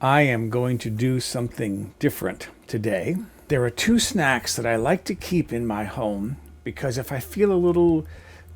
I am going to do something different today. There are two snacks that I like to keep in my home because if I feel a little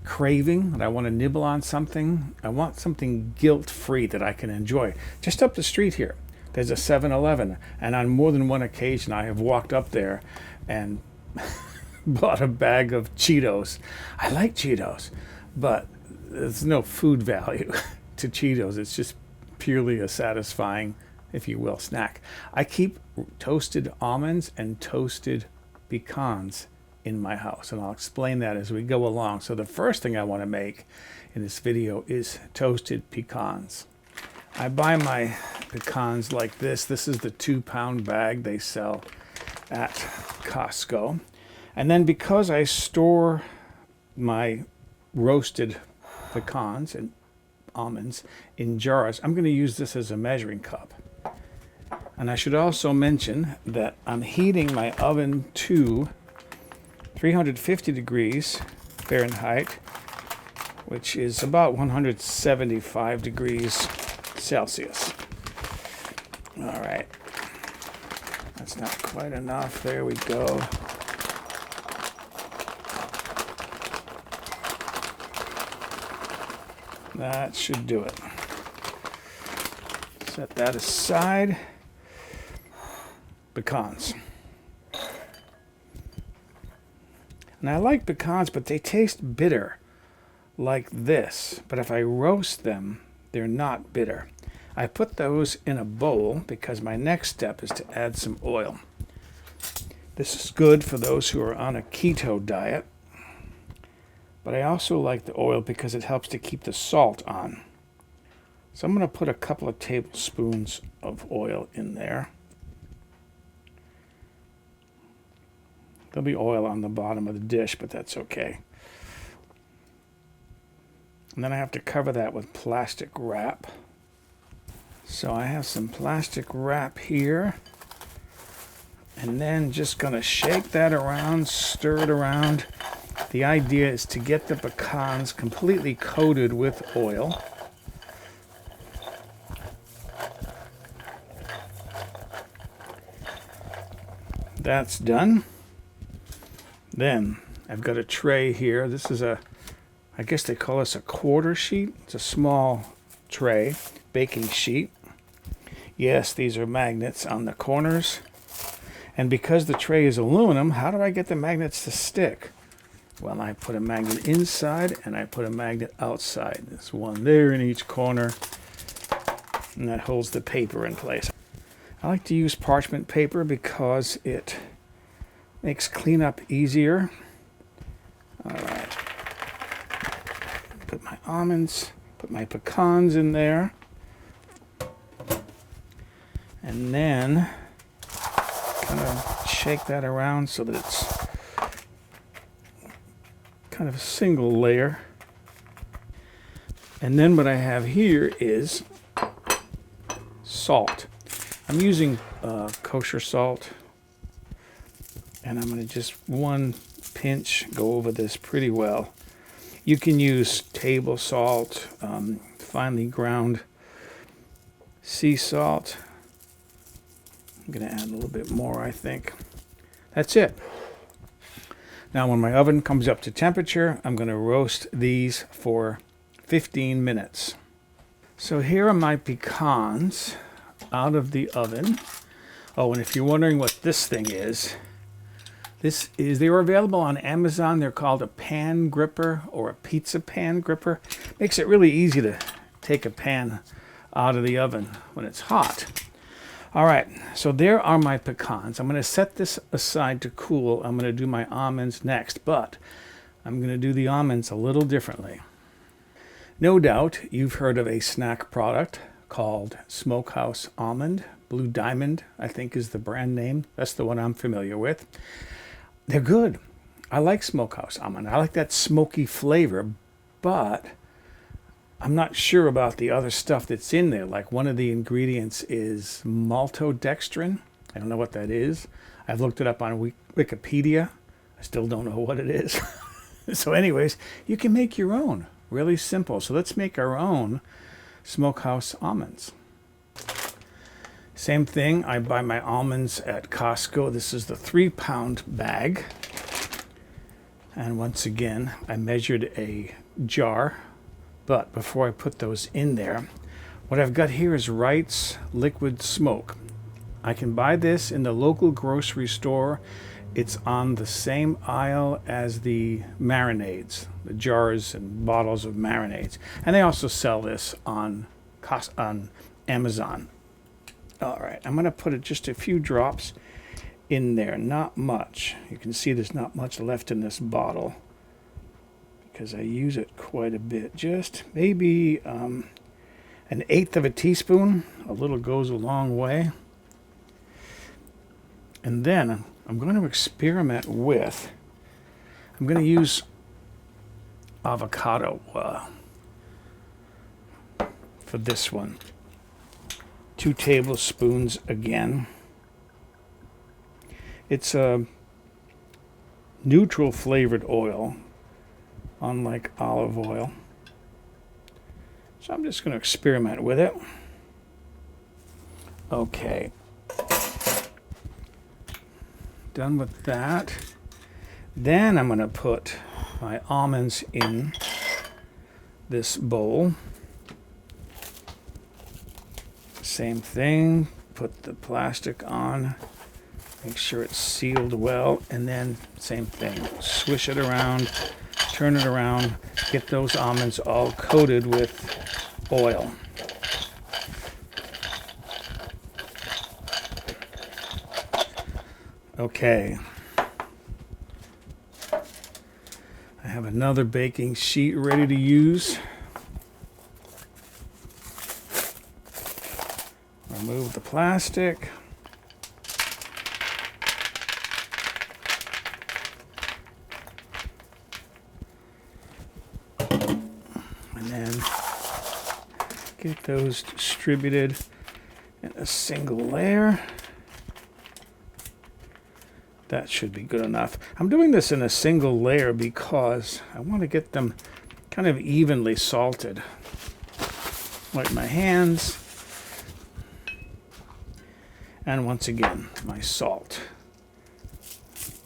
craving and I want to nibble on something, I want something guilt-free that I can enjoy. Just up the street here, there's a 7-Eleven, and on more than one occasion I have walked up there and bought a bag of Cheetos. I like Cheetos, but there's no food value to Cheetos. It's just purely a satisfying, if you will, snack. I keep toasted almonds and toasted pecans in my house, and I'll explain that as we go along. So the first thing I want to make in this video is toasted pecans. I buy my pecans like this. This is the 2-pound bag they sell at Costco. And then because I store my roasted pecans and almonds in jars, I'm going to use this as a measuring cup. And I should also mention that I'm heating my oven to 350 degrees Fahrenheit, which is about 175 degrees Celsius. All right, that's not quite enough. There we go. That should do it. Set that aside. Pecans. And I like pecans, but they taste bitter like this. But if I roast them, they're not bitter. I put those in a bowl because my next step is to add some oil. This is good for those who are on a keto diet. But I also like the oil because it helps to keep the salt on. So I'm going to put a couple of tablespoons of oil in there. There'll be oil on the bottom of the dish, but that's okay. And then I have to cover that with plastic wrap. So I have some plastic wrap here. And then just going to shake that around, stir it around. The idea is to get the pecans completely coated with oil. That's done. Then I've got a tray here. This is I guess they call this a quarter sheet. It's a small tray, baking sheet. Yes, these are magnets on the corners. And because the tray is aluminum, how do I get the magnets to stick? Well, I put a magnet inside and I put a magnet outside. There's one there in each corner, and that holds the paper in place. I like to use parchment paper because it makes cleanup easier. All right. Put my almonds, put my pecans in there. And then kind of shake that around so that it's kind of a single layer. And then what I have here is salt. I'm using kosher salt, and I'm going to just one pinch go over this pretty well. You can use table salt, finely ground sea salt. I'm going to add a little bit more, I think. That's it. Now when my oven comes up to temperature, I'm going to roast these for 15 minutes. So here are my pecans out of the oven. Oh, and if you're wondering what this thing is, they were available on Amazon. They're called a pan gripper or a pizza pan gripper. Makes it really easy to take a pan out of the oven when it's hot. All right, so there are my pecans. I'm going to set this aside to cool. I'm going to do my almonds next, but I'm going to do the almonds a little differently. No doubt you've heard of a snack product called Smokehouse Almond. Blue Diamond, I think, is the brand name. That's the one I'm familiar with. They're good. I like Smokehouse Almond. I like that smoky flavor, but I'm not sure about the other stuff that's in there. Like one of the ingredients is maltodextrin. I don't know what that is. I've looked it up on Wikipedia. I still don't know what it is. So anyways, you can make your own. Really simple. So let's make our own Smokehouse almonds. Same thing, I buy my almonds at Costco. This is the 3-pound bag. And once again, I measured a jar. But before I put those in there, what I've got here is Wright's Liquid Smoke. I can buy this in the local grocery store. It's on the same aisle as the marinades, the jars and bottles of marinades. And they also sell this on Amazon. All right, I'm going to put just a few drops in there, not much. You can see there's not much left in this bottle because I use it quite a bit. Just maybe an 1/8 of a teaspoon. A little goes a long way. And then I'm going to experiment with, I'm going to use avocado for this one. 2 tablespoons again. It's a neutral flavored oil, unlike olive oil. So I'm just going to experiment with it. Okay. Done with that. Then I'm going to put my almonds in this bowl. Same thing, put the plastic on, make sure it's sealed well, and then same thing, swish it around, turn it around, get those almonds all coated with oil. Okay. I have another baking sheet ready to use. Remove the plastic. And then get those distributed in a single layer. That should be good enough. I'm doing this in a single layer because I want to get them kind of evenly salted. Wipe my hands. And once again, my salt.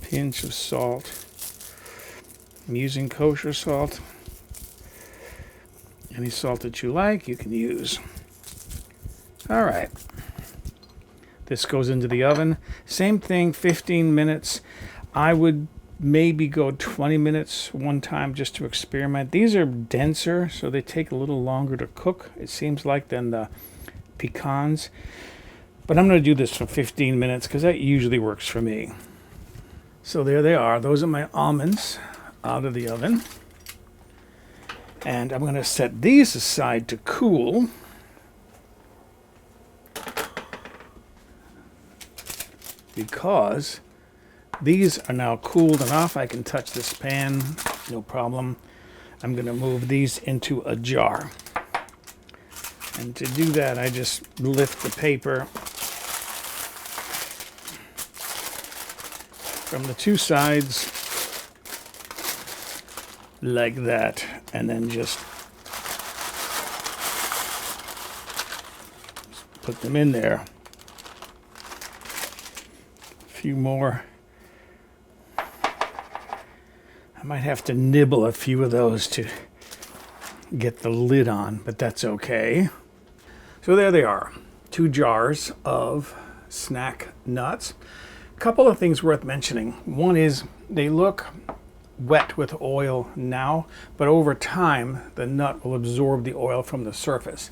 Pinch of salt. I'm using kosher salt. Any salt that you like, you can use. All right. This goes into the oven. Same thing, 15 minutes. I would maybe go 20 minutes one time just to experiment. These are denser, so they take a little longer to cook, it seems like, than the pecans. But I'm going to do this for 15 minutes because that usually works for me. So there they are. Those are my almonds out of the oven. And I'm going to set these aside to cool. Because these are now cooled enough. I can touch this pan, no problem. I'm going to move these into a jar. And to do that, I just lift the paper from the 2 sides like that, and then just put them in there. A few more. I might have to nibble a few of those to get the lid on, but that's okay. So there they are, 2 jars of snack nuts. Couple of things worth mentioning. One is they look wet with oil now, but over time the nut will absorb the oil from the surface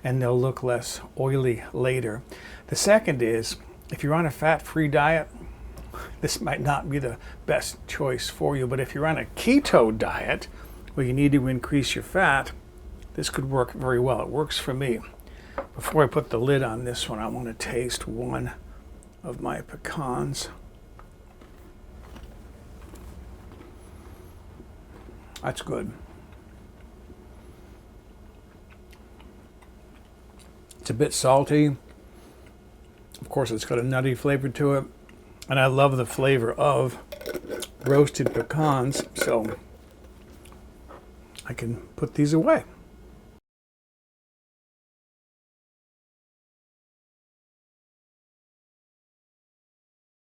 and they'll look less oily later. The second is, if you're on a fat-free diet, this might not be the best choice for you, but if you're on a keto diet where you need to increase your fat, this could work very well. It works for me. Before I put the lid on this one, I want to taste one of my pecans. That's good. It's a bit salty. Of course, it's got a nutty flavor to it. And I love the flavor of roasted pecans, so I can put these away.